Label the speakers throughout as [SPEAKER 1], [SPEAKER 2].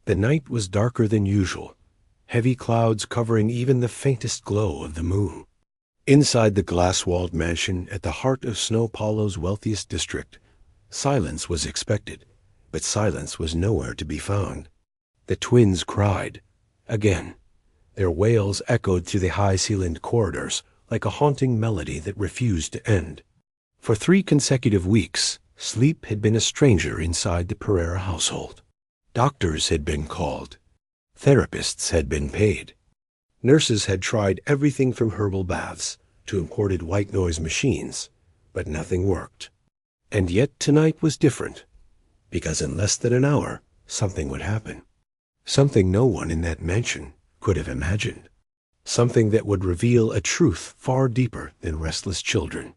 [SPEAKER 1] The night was darker than usual, heavy clouds covering even the faintest glow of the moon. Inside the glass-walled mansion at the heart of Snow Paolo's wealthiest district, silence was expected, but silence was nowhere to be found. The twins cried. Again. Their wails echoed through the high-ceilinged corridors like a haunting melody that refused to end. For 3 consecutive weeks, sleep had been a stranger inside the Pereira household. Doctors had been called. Therapists had been paid. Nurses had tried everything from herbal baths to imported white noise machines, but nothing worked. And yet tonight was different, because in less than an hour, something would happen. Something no one in that mansion could have imagined. Something that would reveal a truth far deeper than restless children.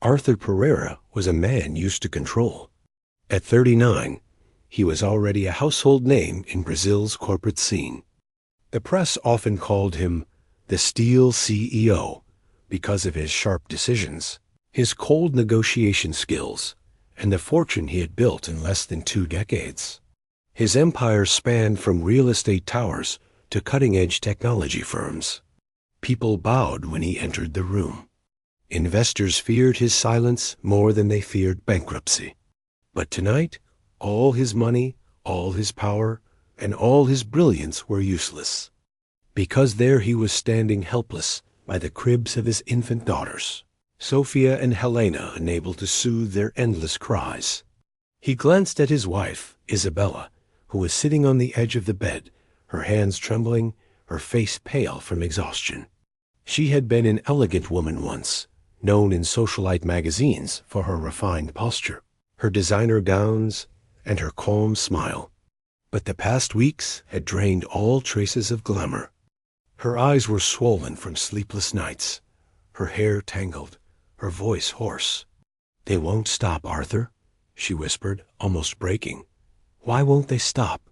[SPEAKER 1] Arthur Pereira was a man used to control. At 39, he was already a household name in Brazil's corporate scene. The press often called him the Steel CEO because of his sharp decisions, his cold negotiation skills, and the fortune he had built in less than 2 decades. His empire spanned from real estate towers to cutting-edge technology firms. People bowed when he entered the room. Investors feared his silence more than they feared bankruptcy. But tonight, all his money, all his power, and all his brilliance were useless, because there he was standing helpless by the cribs of his infant daughters, Sophia and Helena, unable to soothe their endless cries. He glanced at his wife, Isabella, who was sitting on the edge of the bed, her hands trembling, her face pale from exhaustion. She had been an elegant woman once, known in socialite magazines for her refined posture, her designer gowns, and her calm smile. But the past weeks had drained all traces of glamour. Her eyes were swollen from sleepless nights, her hair tangled, her voice hoarse. "They won't stop, Arthur," she whispered, almost breaking. "Why won't they stop?"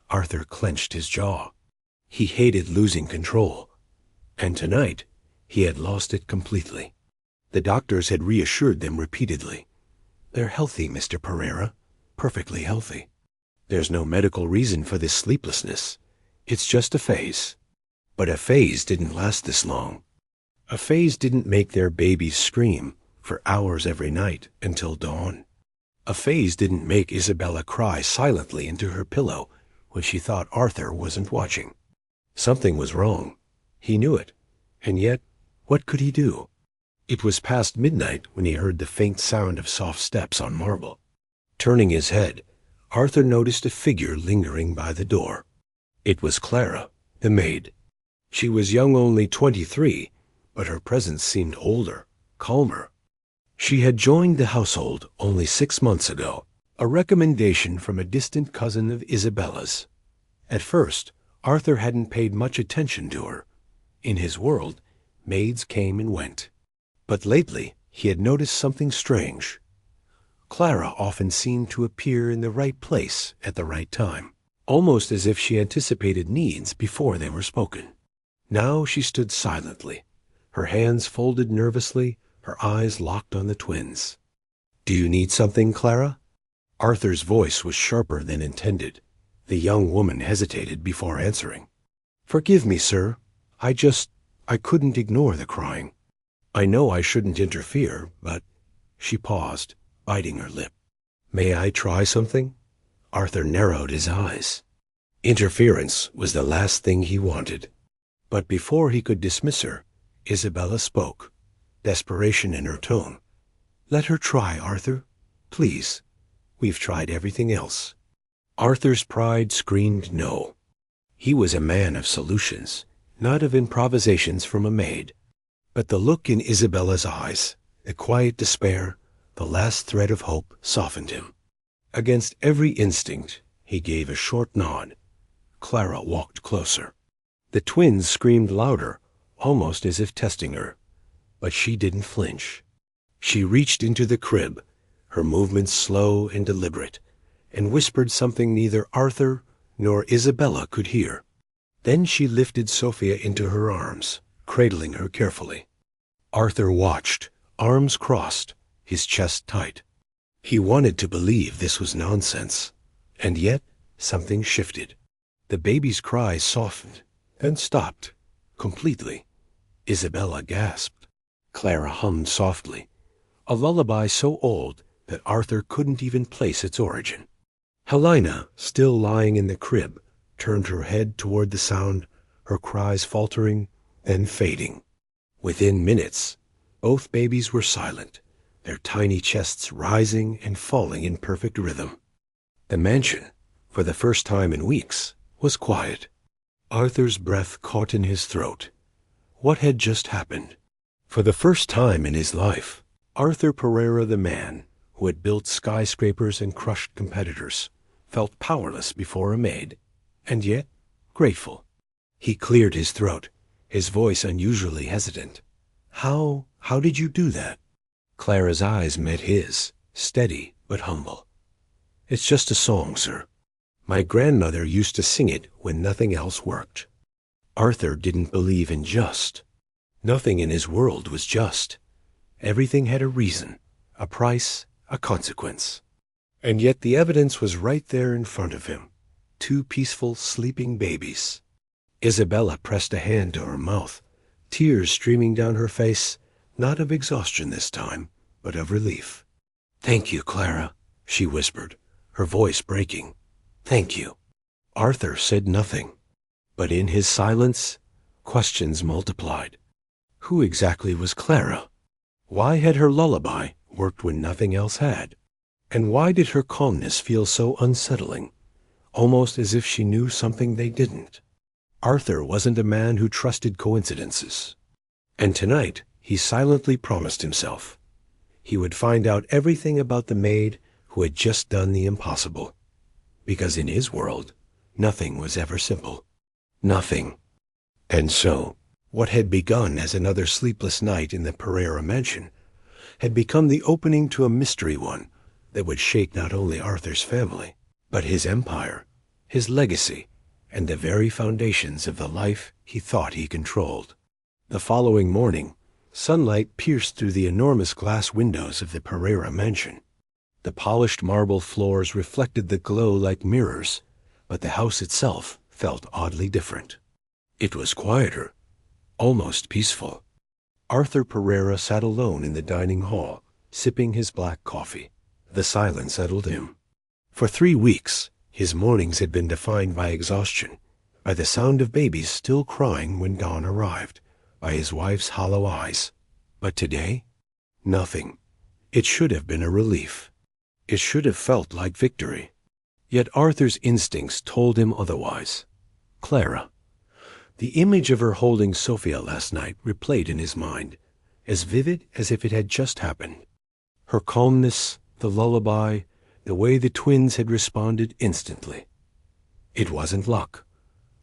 [SPEAKER 1] Arthur clenched his jaw. He hated losing control, and tonight he had lost it completely. The doctors had reassured them repeatedly. "They're healthy, Mr. Pereira, perfectly healthy. There's no medical reason for this sleeplessness. It's just a phase." But a phase didn't last this long. A phase didn't make their babies scream for hours every night until dawn. A phase didn't make Isabella cry silently into her pillow when she thought Arthur wasn't watching. Something was wrong. He knew it. And yet, what could he do? It was past midnight when he heard the faint sound of soft steps on marble. Turning his head, Arthur noticed a figure lingering by the door. It was Clara, the maid. She was young, only 23, but her presence seemed older, calmer. She had joined the household only 6 months ago, a recommendation from a distant cousin of Isabella's. At first, Arthur hadn't paid much attention to her. In his world, maids came and went. But lately, he had noticed something strange. Clara often seemed to appear in the right place at the right time, almost as if she anticipated needs before they were spoken. Now she stood silently, her hands folded nervously, her eyes locked on the twins. "Do you need something, Clara?" Arthur's voice was sharper than intended. The young woman hesitated before answering. "Forgive me, sir. I couldn't ignore the crying. I know I shouldn't interfere, but—" She paused, biting her lip. "May I try something?" Arthur narrowed his eyes. Interference was the last thing he wanted. But before he could dismiss her, Isabella spoke, desperation in her tone. "Let her try, Arthur. Please. We've tried everything else." Arthur's pride screamed no. He was a man of solutions, not of improvisations from a maid. But the look in Isabella's eyes, the quiet despair, the last thread of hope, softened him. Against every instinct, he gave a short nod. Clara walked closer. The twins screamed louder, almost as if testing her. But she didn't flinch. She reached into the crib, her movements slow and deliberate, and whispered something neither Arthur nor Isabella could hear. Then she lifted Sophia into her arms, cradling her carefully. Arthur watched, arms crossed, his chest tight. He wanted to believe this was nonsense, and yet something shifted. The baby's cries softened, then stopped, completely. Isabella gasped. Clara hummed softly, a lullaby so old that Arthur couldn't even place its origin. Helena, still lying in the crib, turned her head toward the sound, her cries faltering, then fading. Within minutes, both babies were silent, their tiny chests rising and falling in perfect rhythm. The mansion, for the first time in weeks, was quiet. Arthur's breath caught in his throat. What had just happened? For the first time in his life, Arthur Pereira, the man who had built skyscrapers and crushed competitors, felt powerless before a maid, and yet grateful. He cleared his throat, his voice unusually hesitant. How did you do that?" Clara's eyes met his, steady but humble. "It's just a song, sir. My grandmother used to sing it when nothing else worked." Arthur didn't believe in just. Nothing in his world was just. Everything had a reason, a price, a consequence. And yet the evidence was right there in front of him. 2 peaceful, sleeping babies. Isabella pressed a hand to her mouth, tears streaming down her face, not of exhaustion this time, but of relief. "Thank you, Clara," she whispered, her voice breaking. "Thank you." Arthur said nothing, but in his silence, questions multiplied. Who exactly was Clara? Why had her lullaby worked when nothing else had? And why did her calmness feel so unsettling, almost as if she knew something they didn't? Arthur wasn't a man who trusted coincidences. And tonight, he silently promised himself he would find out everything about the maid who had just done the impossible. Because in his world, nothing was ever simple. Nothing. And so, what had begun as another sleepless night in the Pereira mansion had become the opening to a mystery one that would shake not only Arthur's family, but his empire, his legacy, and the very foundations of the life he thought he controlled. The following morning, sunlight pierced through the enormous glass windows of the Pereira mansion. The polished marble floors reflected the glow like mirrors, but the house itself felt oddly different. It was quieter, almost peaceful. Arthur Pereira sat alone in the dining hall, sipping his black coffee. The silence settled him. For 3 weeks, his mornings had been defined by exhaustion, by the sound of babies still crying when dawn arrived, by his wife's hollow eyes. But today, nothing. It should have been a relief. It should have felt like victory. Yet Arthur's instincts told him otherwise. Clara. The image of her holding Sophia last night replayed in his mind, as vivid as if it had just happened. Her calmness, the lullaby, the way the twins had responded instantly. It wasn't luck.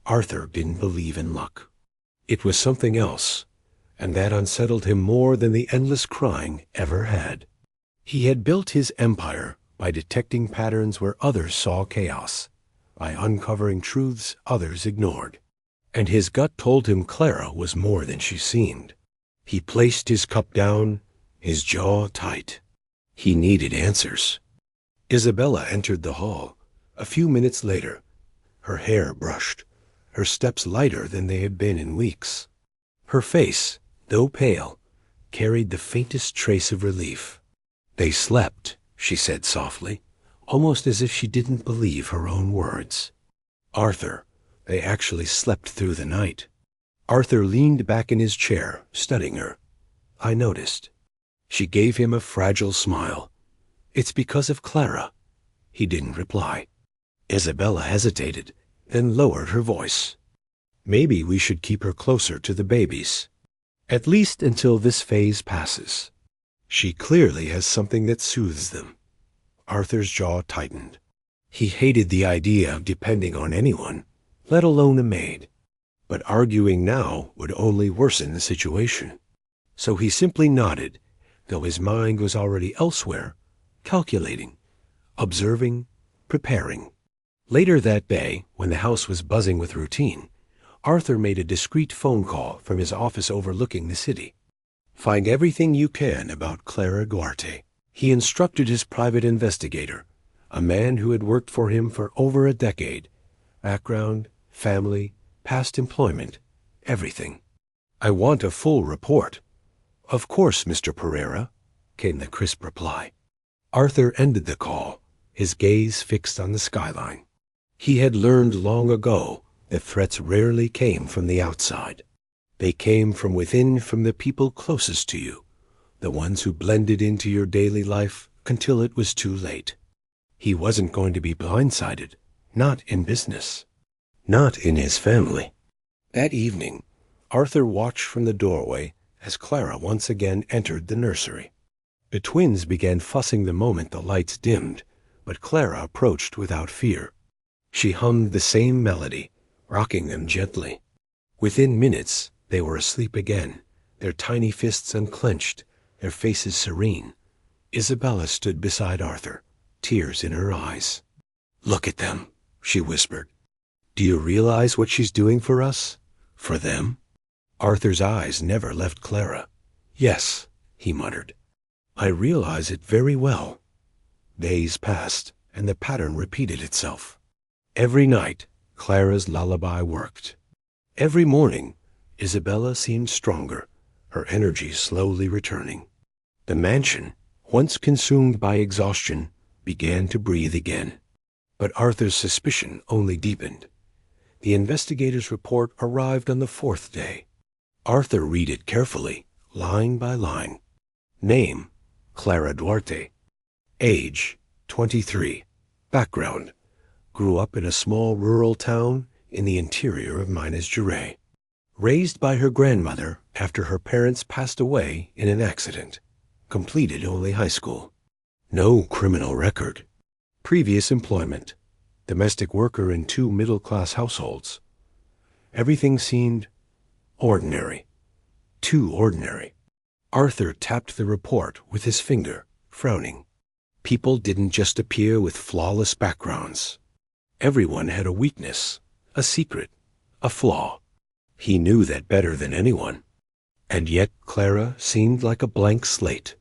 [SPEAKER 1] Arthur didn't believe in luck. It was something else, and that unsettled him more than the endless crying ever had. He had built his empire by detecting patterns where others saw chaos, by uncovering truths others ignored. And his gut told him Clara was more than she seemed. He placed his cup down, his jaw tight. He needed answers. Isabella entered the hall. A few minutes later, her hair brushed, her steps lighter than they had been in weeks. Her face, though pale, carried the faintest trace of relief. "They slept," she said softly, almost as if she didn't believe her own words. "Arthur, they actually slept through the night." Arthur leaned back in his chair, studying her. "I noticed." She gave him a fragile smile. "It's because of Clara." He didn't reply. Isabella hesitated, then lowered her voice. "Maybe we should keep her closer to the babies. At least until this phase passes. She clearly has something that soothes them." Arthur's jaw tightened. He hated the idea of depending on anyone, let alone a maid. But arguing now would only worsen the situation. So he simply nodded, though his mind was already elsewhere, calculating, observing, preparing. Later that day, when the house was buzzing with routine, Arthur made a discreet phone call from his office overlooking the city. "Find everything you can about Clara Duarte," he instructed his private investigator, a man who had worked for him for over a decade. Background, family, past employment, everything. I want a full report. Of course, Mr. Pereira, came the crisp reply. Arthur ended the call, his gaze fixed on the skyline. He had learned long ago that threats rarely came from the outside. They came from within, from the people closest to you, the ones who blended into your daily life until it was too late. He wasn't going to be blindsided, not in business, not in his family. That evening, Arthur watched from the doorway as Clara once again entered the nursery. The twins began fussing the moment the lights dimmed, but Clara approached without fear. She hummed the same melody, rocking them gently. Within minutes, they were asleep again, their tiny fists unclenched, their faces serene. Isabella stood beside Arthur, tears in her eyes. "Look at them," she whispered. "Do you realize what she's doing for us? For them?" Arthur's eyes never left Clara. "Yes," he muttered. "I realize it very well." Days passed, and the pattern repeated itself. Every night, Clara's lullaby worked. Every morning, Isabella seemed stronger, her energy slowly returning. The mansion, once consumed by exhaustion, began to breathe again. But Arthur's suspicion only deepened. The investigator's report arrived on the fourth day. Arthur read it carefully, line by line. Name, Clara Duarte. Age, 23. Background, grew up in a small rural town in the interior of Minas Gerais. Raised by her grandmother after her parents passed away in an accident. Completed only high school. No criminal record. Previous employment, domestic worker in 2 middle-class households. Everything seemed ordinary. Too ordinary. Arthur tapped the report with his finger, frowning. People didn't just appear with flawless backgrounds. Everyone had a weakness, a secret, a flaw. He knew that better than anyone. And yet Clara seemed like a blank slate.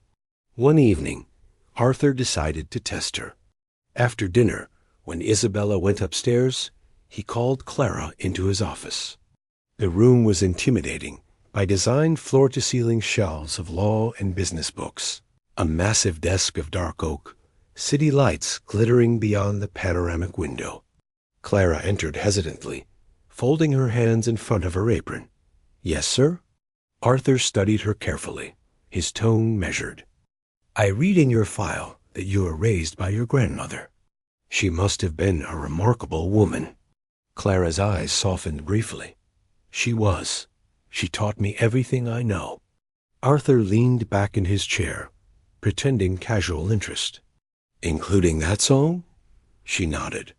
[SPEAKER 1] One evening, Arthur decided to test her. After dinner, when Isabella went upstairs, he called Clara into his office. The room was intimidating, by design floor-to-ceiling shelves of law and business books, a massive desk of dark oak, city lights glittering beyond the panoramic window. Clara entered hesitantly, folding her hands in front of her apron. "Yes, sir?" Arthur studied her carefully, his tone measured. "I read in your file that you were raised by your grandmother. She must have been a remarkable woman." Clara's eyes softened briefly. "She was. She taught me everything I know." Arthur leaned back in his chair, pretending casual interest. "Including that song?" She nodded.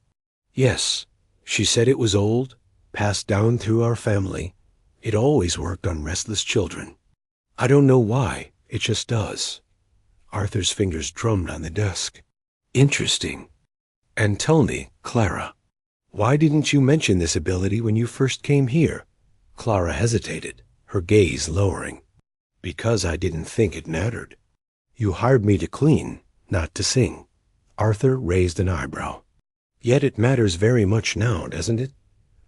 [SPEAKER 1] "Yes. She said it was old, passed down through our family. It always worked on restless children. I don't know why, it just does." Arthur's fingers drummed on the desk. "Interesting. And tell me, Clara, why didn't you mention this ability when you first came here?" Clara hesitated, her gaze lowering. "Because I didn't think it mattered. You hired me to clean, not to sing." Arthur raised an eyebrow. "Yet it matters very much now, doesn't it?"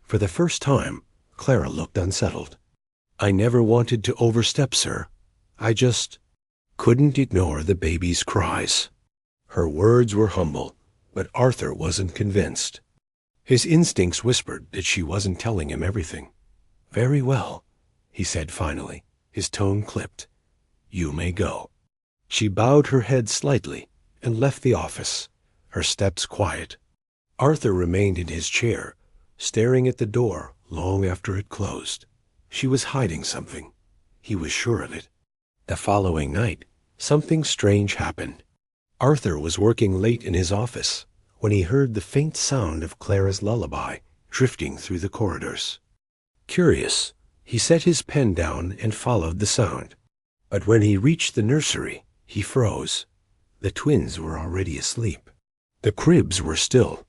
[SPEAKER 1] For the first time, Clara looked unsettled. "I never wanted to overstep, sir. I just couldn't ignore the baby's cries." Her words were humble, but Arthur wasn't convinced. His instincts whispered that she wasn't telling him everything. "Very well," he said finally, his tone clipped. "You may go." She bowed her head slightly and left the office, her steps quiet. Arthur remained in his chair, staring at the door long after it closed. She was hiding something. He was sure of it. The following night, something strange happened. Arthur was working late in his office when he heard the faint sound of Clara's lullaby drifting through the corridors. Curious, he set his pen down and followed the sound. But when he reached the nursery, he froze. The twins were already asleep. The cribs were still.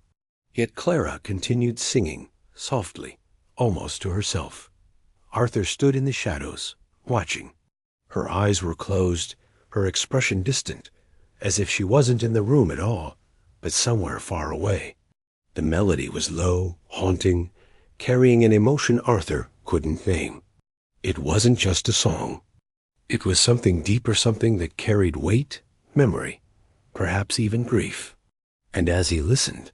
[SPEAKER 1] Yet Clara continued singing, softly, almost to herself. Arthur stood in the shadows, watching. Her eyes were closed, her expression distant, as if she wasn't in the room at all, but somewhere far away. The melody was low, haunting, carrying an emotion Arthur couldn't name. It wasn't just a song. It was something deeper, something that carried weight, memory, perhaps even grief. And as he listened,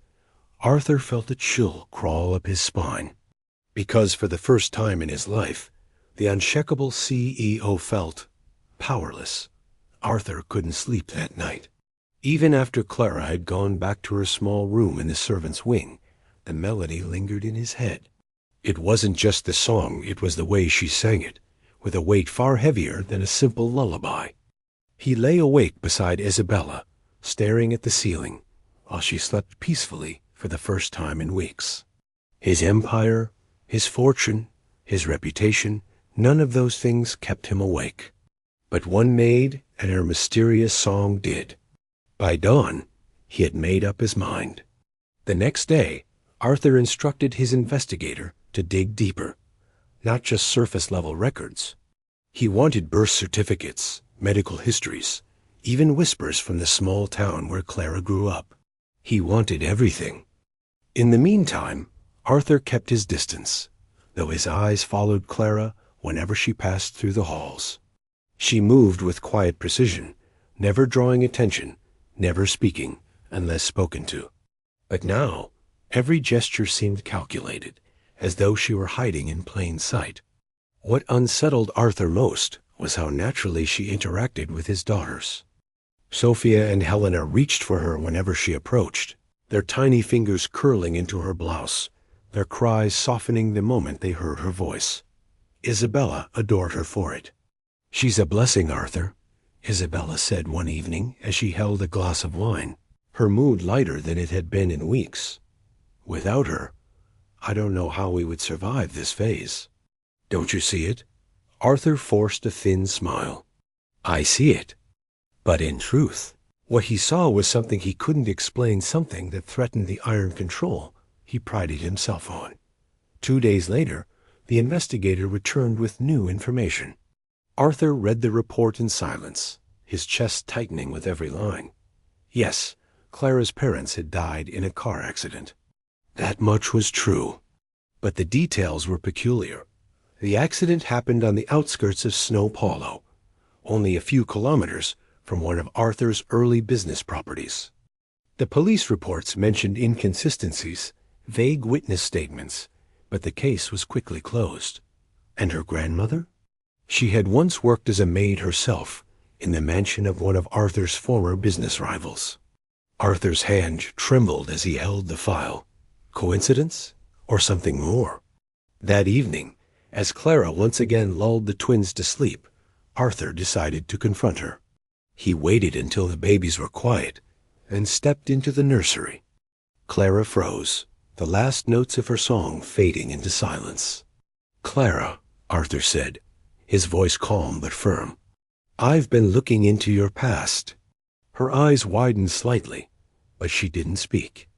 [SPEAKER 1] Arthur felt a chill crawl up his spine. Because for the first time in his life, the unshakable CEO felt powerless. Arthur couldn't sleep that night. Even after Clara had gone back to her small room in the servants' wing, the melody lingered in his head. It wasn't just the song, it was the way she sang it, with a weight far heavier than a simple lullaby. He lay awake beside Isabella, staring at the ceiling, while she slept peacefully for the first time in weeks. His empire, his fortune, his reputation, none of those things kept him awake. But one maid and her mysterious song did. By dawn, he had made up his mind. The next day, Arthur instructed his investigator to dig deeper, not just surface-level records. He wanted birth certificates, medical histories, even whispers from the small town where Clara grew up. He wanted everything. In the meantime, Arthur kept his distance, though his eyes followed Clara whenever she passed through the halls. She moved with quiet precision, never drawing attention, never speaking unless spoken to. But now, every gesture seemed calculated, as though she were hiding in plain sight. What unsettled Arthur most was how naturally she interacted with his daughters. Sophia and Helena reached for her whenever she approached, their tiny fingers curling into her blouse, their cries softening the moment they heard her voice. Isabella adored her for it. "She's a blessing, Arthur," Isabella said one evening as she held a glass of wine, her mood lighter than it had been in weeks. "Without her, I don't know how we would survive this phase." "Don't you see it?" Arthur forced a thin smile. "I see it." But in truth, what he saw was something he couldn't explain, something that threatened the iron control he prided himself on. 2 days later, the investigator returned with new information. Arthur read the report in silence, his chest tightening with every line. Yes, Clara's parents had died in a car accident. That much was true. But the details were peculiar. The accident happened on the outskirts of Snow Hollow, only a few kilometers from one of Arthur's early business properties. The police reports mentioned inconsistencies, vague witness statements, but the case was quickly closed. And her grandmother? She had once worked as a maid herself in the mansion of one of Arthur's former business rivals. Arthur's hand trembled as he held the file. Coincidence? Or something more? That evening, as Clara once again lulled the twins to sleep, Arthur decided to confront her. He waited until the babies were quiet and stepped into the nursery. Clara froze, the last notes of her song fading into silence. "Clara," Arthur said, his voice calm but firm, "I've been looking into your past." Her eyes widened slightly, but she didn't speak.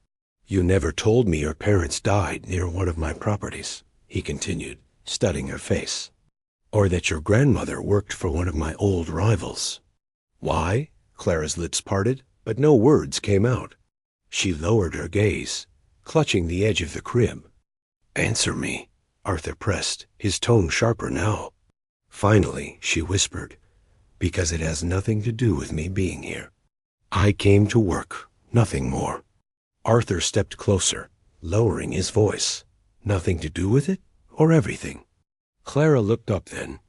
[SPEAKER 1] "You never told me your parents died near one of my properties," he continued, studying her face, "or that your grandmother worked for one of my old rivals." "Why?" Clara's lips parted, but no words came out. She lowered her gaze, clutching the edge of the crib. "Answer me," Arthur pressed, his tone sharper now. Finally, she whispered, "Because it has nothing to do with me being here. I came to work, nothing more." Arthur stepped closer, lowering his voice. "Nothing to do with it, or everything?" Clara looked up then,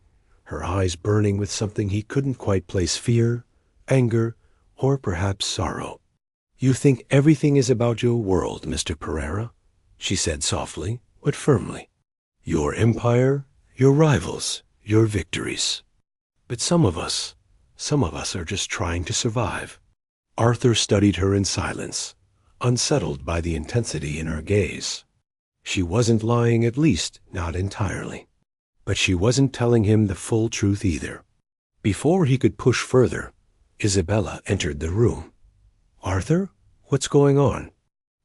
[SPEAKER 1] her eyes burning with something he couldn't quite place: fear, anger, or perhaps sorrow. "You think everything is about your world, Mr. Pereira," she said softly, but firmly. "Your empire, your rivals, your victories. But some of us are just trying to survive." Arthur studied her in silence, unsettled by the intensity in her gaze. She wasn't lying, at least not entirely. But she wasn't telling him the full truth either. Before he could push further, Isabella entered the room. "Arthur, what's going on?"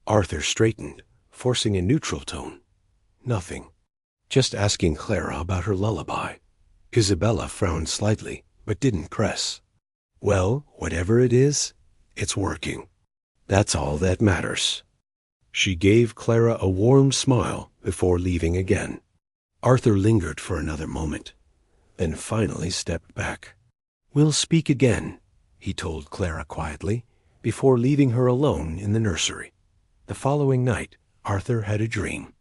[SPEAKER 1] Arthur straightened, forcing a neutral tone. "Nothing. Just asking Clara about her lullaby." Isabella frowned slightly, but didn't press. "Well, whatever it is, it's working. That's all that matters." She gave Clara a warm smile before leaving again. Arthur lingered for another moment, then finally stepped back. "We'll speak again," he told Clara quietly, before leaving her alone in the nursery. The following night, Arthur had a dream.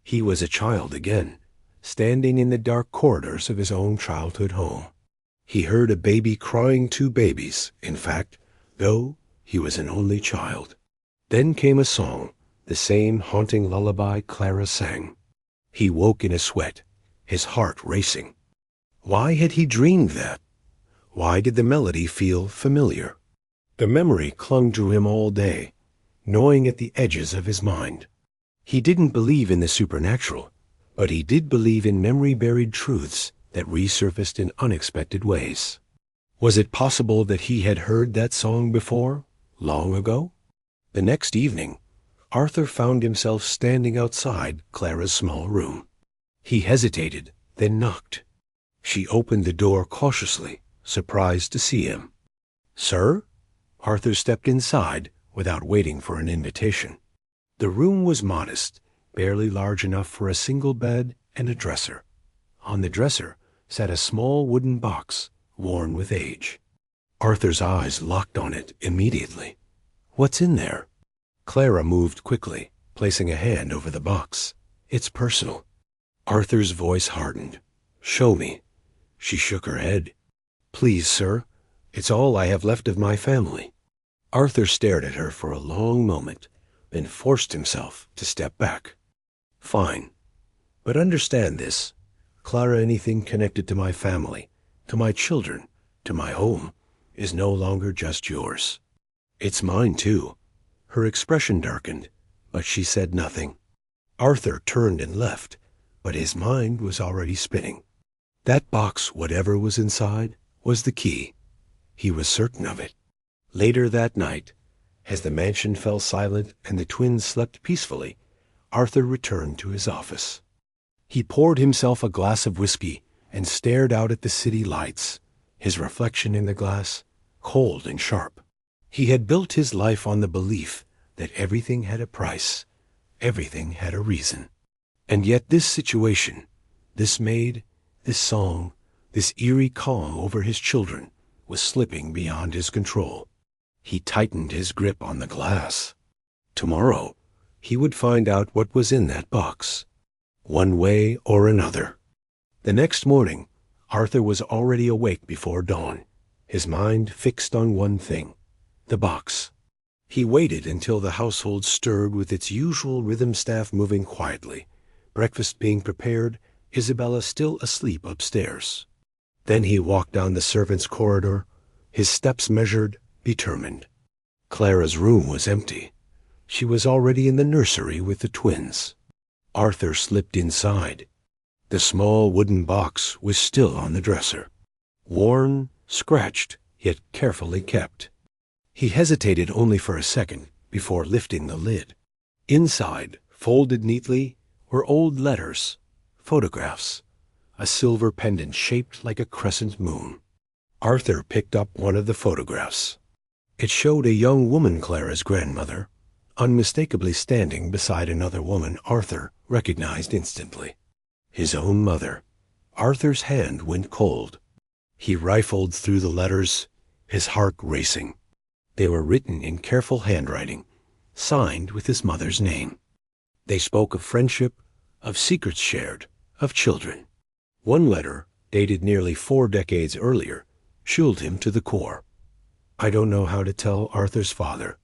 [SPEAKER 1] He was a child again, standing in the dark corridors of his own childhood home. He heard a baby crying two babies, in fact, though he was an only child. Then came a song, the same haunting lullaby Clara sang. He woke in a sweat, his heart racing. Why had he dreamed that? Why did the melody feel familiar? The memory clung to him all day, gnawing at the edges of his mind. He didn't believe in the supernatural, but he did believe in memory-buried truths that resurfaced in unexpected ways. Was it possible that he had heard that song before, long ago? The next evening, Arthur found himself standing outside Clara's small room. He hesitated, then knocked. She opened the door cautiously, surprised to see him. "Sir?" Arthur stepped inside without waiting for an invitation. The room was modest, barely large enough for a single bed and a dresser. On the dresser sat a small wooden box, worn with age. Arthur's eyes locked on it immediately. "What's in there?" Clara moved quickly, placing a hand over the box. "It's personal." Arthur's voice hardened. "Show me." She shook her head. "Please, sir. It's all I have left of my family." Arthur stared at her for a long moment, then forced himself to step back. "Fine. But understand this. Clara, anything connected to my family, to my children, to my home, is no longer just yours. It's mine, too." Her expression darkened, but she said nothing. Arthur turned and left, but his mind was already spinning. That box, whatever was inside, was the key. He was certain of it. Later that night, as the mansion fell silent and the twins slept peacefully, Arthur returned to his office. He poured himself a glass of whiskey and stared out at the city lights, his reflection in the glass, cold and sharp. He had built his life on the belief that everything had a price, everything had a reason. And yet this situation, this maid, this song, this eerie calm over his children, was slipping beyond his control. He tightened his grip on the glass. Tomorrow, he would find out what was in that box, one way or another. The next morning, Arthur was already awake before dawn, his mind fixed on one thing, the box. He waited until the household stirred with its usual rhythm staff moving quietly, breakfast being prepared, Isabella still asleep upstairs. Then he walked down the servants' corridor, his steps measured, determined. Clara's room was empty. She was already in the nursery with the twins. Arthur slipped inside. The small wooden box was still on the dresser, worn, scratched, yet carefully kept. He hesitated only for a second before lifting the lid. Inside, folded neatly, were old letters, photographs, a silver pendant shaped like a crescent moon. Arthur picked up one of the photographs. It showed a young woman, Clara's grandmother, unmistakably standing beside another woman Arthur recognized instantly. His own mother. Arthur's hand went cold. He rifled through the letters, his heart racing. They were written in careful handwriting, signed with his mother's name. They spoke of friendship, of secrets shared, of children. One letter, dated nearly 4 decades earlier, chilled him to the core. "I don't know how to tell Arthur's father.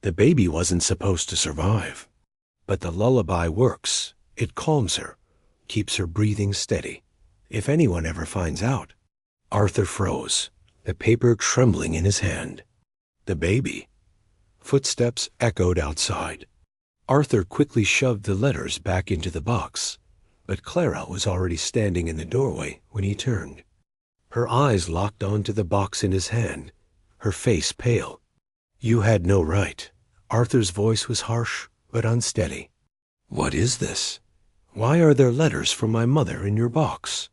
[SPEAKER 1] The baby wasn't supposed to survive. But the lullaby works. It calms her, keeps her breathing steady. If anyone ever finds out." Arthur froze, the paper trembling in his hand. The baby. Footsteps echoed outside. Arthur quickly shoved the letters back into the box, but Clara was already standing in the doorway when he turned. Her eyes locked onto the box in his hand, her face pale. "You had no right." Arthur's voice was harsh but unsteady. "What is this? Why are there letters from my mother in your box?"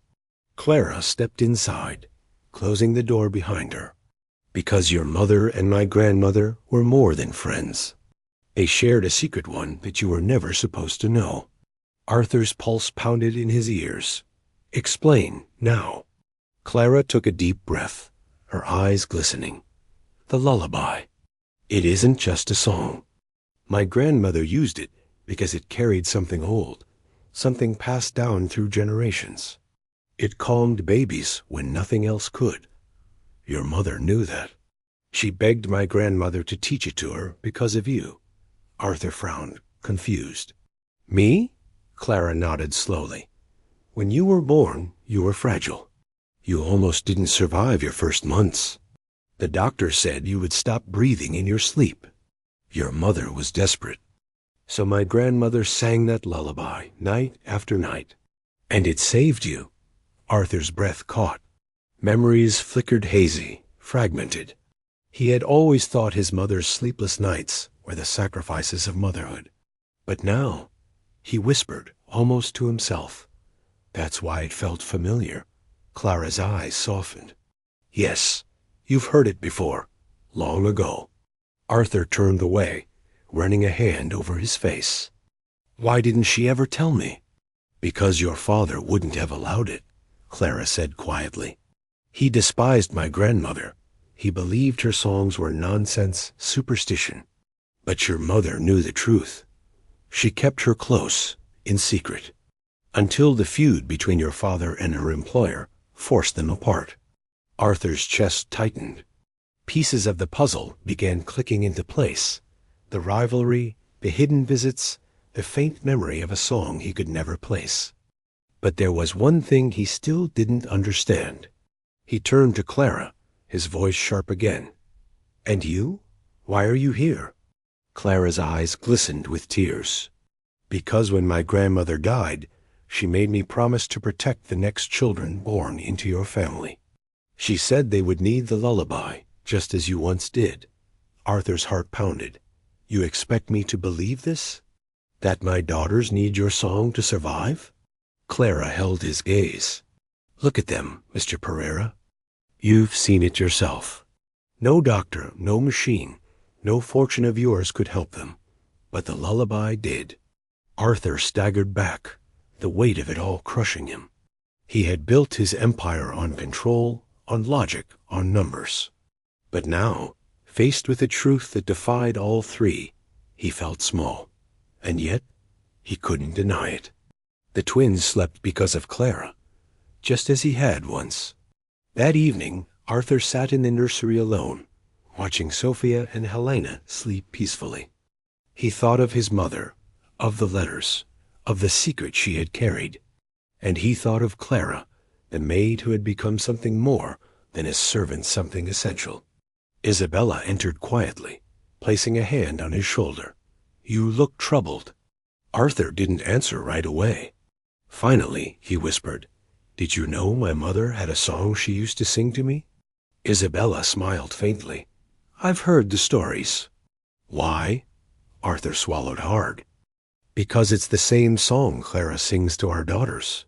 [SPEAKER 1] Clara stepped inside, closing the door behind her. "Because your mother and my grandmother were more than friends. They shared a secret one that you were never supposed to know. Arthur's pulse pounded in his ears. Explain, now. Clara took a deep breath, her eyes glistening. The lullaby. It isn't just a song. My grandmother used it because it carried something old, something passed down through generations. It calmed babies when nothing else could. Your mother knew that. She begged my grandmother to teach it to her because of you. Arthur frowned, confused. Me? Clara nodded slowly. When you were born, you were fragile. You almost didn't survive your first months. The doctor said you would stop breathing in your sleep. Your mother was desperate. So my grandmother sang that lullaby night after night. And it saved you. Arthur's breath caught. Memories flickered hazy, fragmented. He had always thought his mother's sleepless nights were the sacrifices of motherhood. But now, he whispered, almost to himself. That's why it felt familiar. Clara's eyes softened. Yes, you've heard it before, long ago. Arthur turned away, running a hand over his face. Why didn't she ever tell me? Because your father wouldn't have allowed it, Clara said quietly. He despised my grandmother. He believed her songs were nonsense, superstition. But your mother knew the truth. She kept her close, in secret, until the feud between your father and her employer forced them apart. Arthur's chest tightened. Pieces of the puzzle began clicking into place. The rivalry, the hidden visits, the faint memory of a song he could never place. But there was one thing he still didn't understand. He turned to Clara, his voice sharp again. And you? Why are you here? Clara's eyes glistened with tears. Because when my grandmother died, she made me promise to protect the next children born into your family. She said they would need the lullaby, just as you once did. Arthur's heart pounded. You expect me to believe this? That my daughters need your song to survive? Clara held his gaze. Look at them, Mr. Pereira. You've seen it yourself. No doctor, no machine, no fortune of yours could help them. But the lullaby did. Arthur staggered back, the weight of it all crushing him. He had built his empire on control, on logic, on numbers. But now, faced with a truth that defied all three, he felt small. And yet, he couldn't deny it. The twins slept because of Clara, just as he had once. That evening, Arthur sat in the nursery alone, watching Sophia and Helena sleep peacefully. He thought of his mother, of the letters, of the secret she had carried. And he thought of Clara, the maid who had become something more than a servant, something essential. Isabella entered quietly, placing a hand on his shoulder. You look troubled. Arthur didn't answer right away. Finally, he whispered, Did you know my mother had a song she used to sing to me? Isabella smiled faintly. I've heard the stories. Why? Arthur swallowed hard. Because it's the same song Clara sings to our daughters.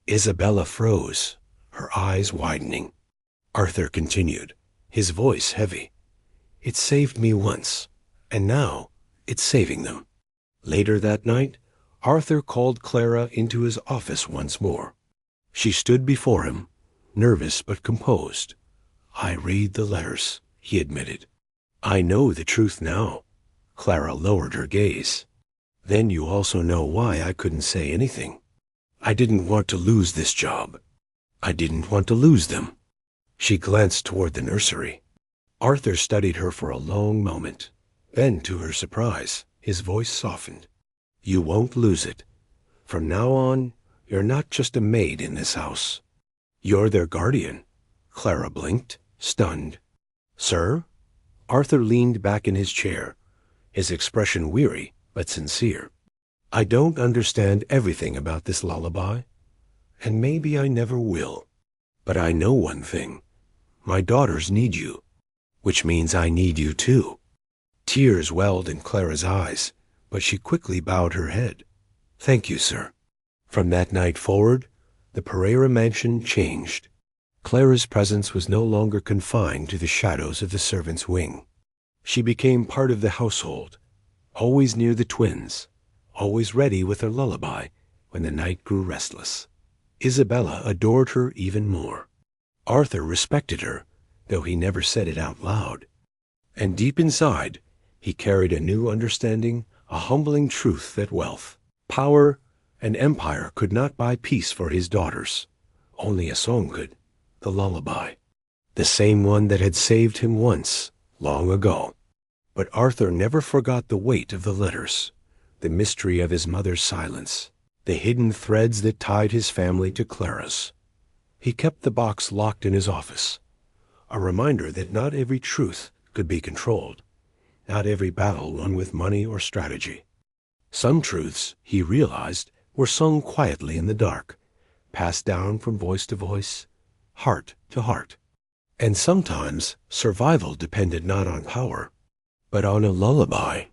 [SPEAKER 1] Isabella froze, her eyes widening. Arthur continued, his voice heavy. It saved me once, and now it's saving them. Later that night, Arthur called Clara into his office once more. She stood before him, nervous but composed. I read the letters, he admitted. I know the truth now. Clara lowered her gaze. Then you also know why I couldn't say anything. I didn't want to lose this job. I didn't want to lose them. She glanced toward the nursery. Arthur studied her for a long moment. Then, to her surprise, his voice softened. You won't lose it. From now on, you're not just a maid in this house. You're their guardian. Clara blinked, stunned. Sir? Arthur leaned back in his chair, his expression weary but sincere. I don't understand everything about this lullaby, and maybe I never will. But I know one thing. My daughters need you, which means I need you too. Tears welled in Clara's eyes, but she quickly bowed her head. Thank you, sir. From that night forward, the Pereira mansion changed. Clara's presence was no longer confined to the shadows of the servants' wing. She became part of the household, always near the twins, always ready with her lullaby when the night grew restless. Isabella adored her even more. Arthur respected her, though he never said it out loud. And deep inside, he carried a new understanding, a humbling truth that wealth, power, and empire could not buy peace for his daughters. Only a song could, the lullaby, the same one that had saved him once, long ago. But Arthur never forgot the weight of the letters, the mystery of his mother's silence, the hidden threads that tied his family to Clara's. He kept the box locked in his office, a reminder that not every truth could be controlled, not every battle won with money or strategy. Some truths, he realized, were sung quietly in the dark, passed down from voice to voice, heart to heart. And sometimes survival depended not on power, but on a lullaby